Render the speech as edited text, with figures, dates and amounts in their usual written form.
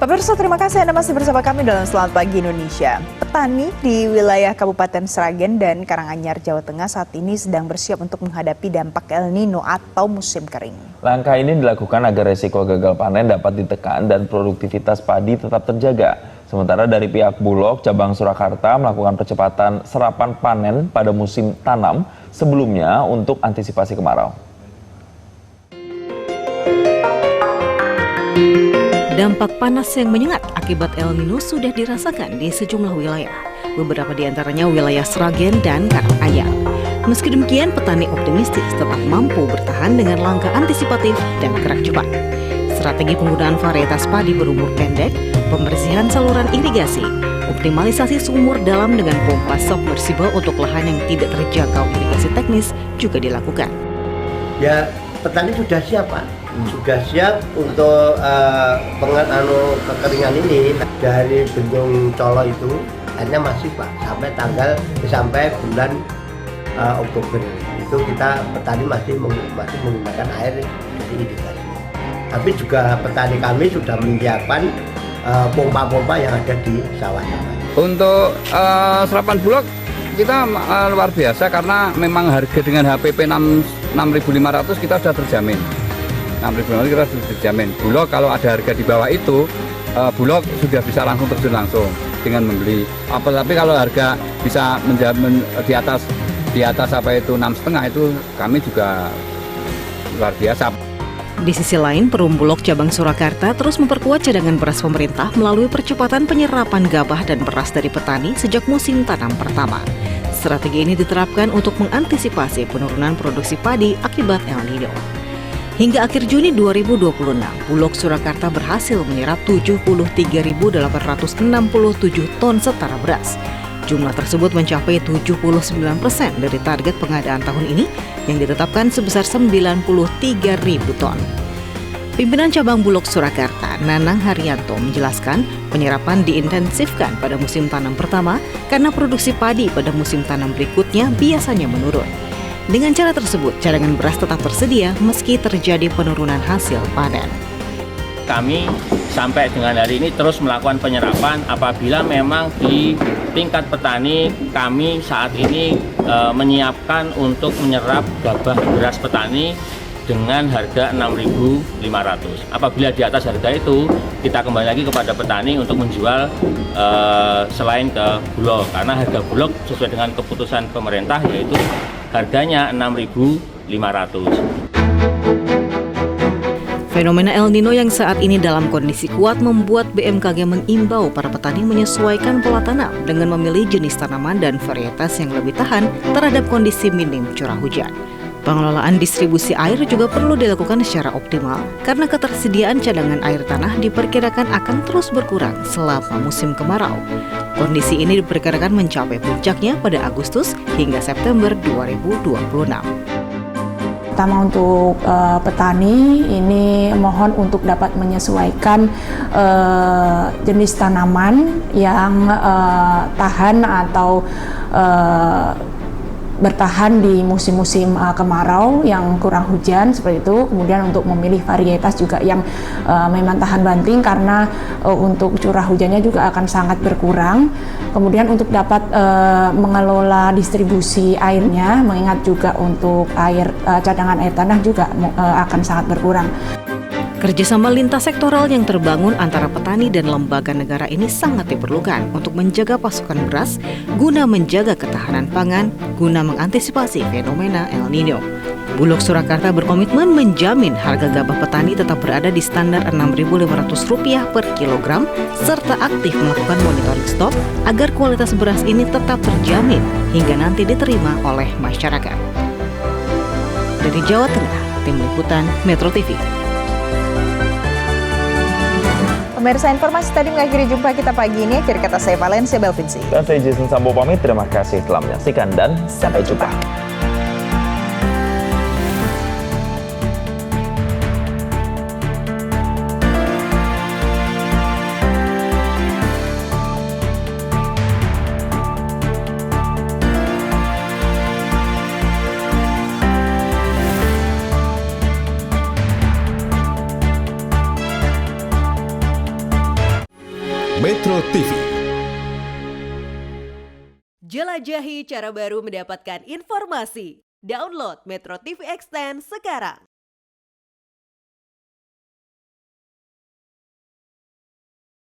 Pemirsa, terima kasih Anda masih bersama kami dalam Selamat Pagi Indonesia. Petani di wilayah Kabupaten Sragen dan Karanganyar, Jawa Tengah saat ini sedang bersiap untuk menghadapi dampak El Nino atau musim kering. Langkah ini dilakukan agar resiko gagal panen dapat ditekan dan produktivitas padi tetap terjaga. Sementara dari pihak Bulog Cabang Surakarta melakukan percepatan serapan panen pada musim tanam sebelumnya untuk antisipasi kemarau. Dampak panas yang menyengat akibat El Nino sudah dirasakan di sejumlah wilayah. Beberapa di antaranya wilayah Sragen dan Karanganyar. Meski demikian, petani optimistis tetap mampu bertahan dengan langkah antisipatif dan gerak cepat. Strategi penggunaan varietas padi berumur pendek, pembersihan saluran irigasi, optimalisasi sumur dalam dengan pompa submersible untuk lahan yang tidak terjangkau irigasi teknis juga dilakukan. Ya, petani sudah siap, Pak. Sudah siap untuk kekeringan ini. Dari Bendung Colo itu airnya masih, Pak, sampai bulan Oktober itu kita petani masih menggunakan air dari irigasi. Tapi juga petani kami sudah menyiapkan pompa-pompa yang ada di sawah-sawah. Untuk serapan Bulog kita luar biasa karena memang harga dengan HPP 6.500 kita sudah terjamin. 6.500 kita sudah terjamin. Bulog kalau ada harga di bawah itu, Bulog sudah bisa langsung terjun langsung dengan membeli. Tapi kalau harga bisa menjamin di atas apa itu 6,5 itu kami juga luar biasa. Di sisi lain, Perum Bulog Cabang Surakarta terus memperkuat cadangan beras pemerintah melalui percepatan penyerapan gabah dan beras dari petani sejak musim tanam pertama. Strategi ini diterapkan untuk mengantisipasi penurunan produksi padi akibat El Nino. Hingga akhir Juni 2026, Bulog Surakarta berhasil menyerap 73.867 ton setara beras. Jumlah tersebut mencapai 79% dari target pengadaan tahun ini yang ditetapkan sebesar 93.000 ton. Pimpinan Cabang Bulog Surakarta, Nanang Haryanto, menjelaskan penyerapan diintensifkan pada musim tanam pertama karena produksi padi pada musim tanam berikutnya biasanya menurun. Dengan cara tersebut, cadangan beras tetap tersedia meski terjadi penurunan hasil panen. Kami sampai dengan hari ini terus melakukan penyerapan apabila memang di tingkat petani kami saat ini menyiapkan untuk menyerap gabah beras petani dengan harga 6.500. Apabila di atas harga itu, kita kembali lagi kepada petani untuk menjual selain ke Bulog. Karena harga Bulog sesuai dengan keputusan pemerintah yaitu harganya 6.500. Fenomena El Nino yang saat ini dalam kondisi kuat membuat BMKG mengimbau para petani menyesuaikan pola tanam dengan memilih jenis tanaman dan varietas yang lebih tahan terhadap kondisi minim curah hujan. Pengelolaan distribusi air juga perlu dilakukan secara optimal karena ketersediaan cadangan air tanah diperkirakan akan terus berkurang selama musim kemarau. Kondisi ini diperkirakan mencapai puncaknya pada Agustus hingga September 2026. Pertama untuk petani ini mohon untuk dapat menyesuaikan jenis tanaman yang tahan atau bertahan di musim-musim kemarau yang kurang hujan seperti itu. Kemudian untuk memilih varietas juga yang memang tahan banting karena untuk curah hujannya juga akan sangat berkurang. Kemudian untuk dapat mengelola distribusi airnya, mengingat juga untuk cadangan air tanah juga akan sangat berkurang. Kerjasama lintas sektoral yang terbangun antara petani dan lembaga negara ini sangat diperlukan untuk menjaga pasokan beras, guna menjaga ketahanan pangan, guna mengantisipasi fenomena El Nino. Bulog Surakarta berkomitmen menjamin harga gabah petani tetap berada di standar Rp6.500 per kilogram, serta aktif melakukan monitoring stok agar kualitas beras ini tetap terjamin hingga nanti diterima oleh masyarakat. Dari Jawa Tengah, Tim Liputan Metro TV. Pemirsa, informasi tadi mengakhiri jumpa kita pagi ini. Akhir kata saya Valencia Belvinci. Dan saya Jason Sambo pamit, terima kasih telah menyaksikan dan sampai jumpa. Metro TV. Jelajahi cara baru mendapatkan informasi. Download Metro TV Extend sekarang.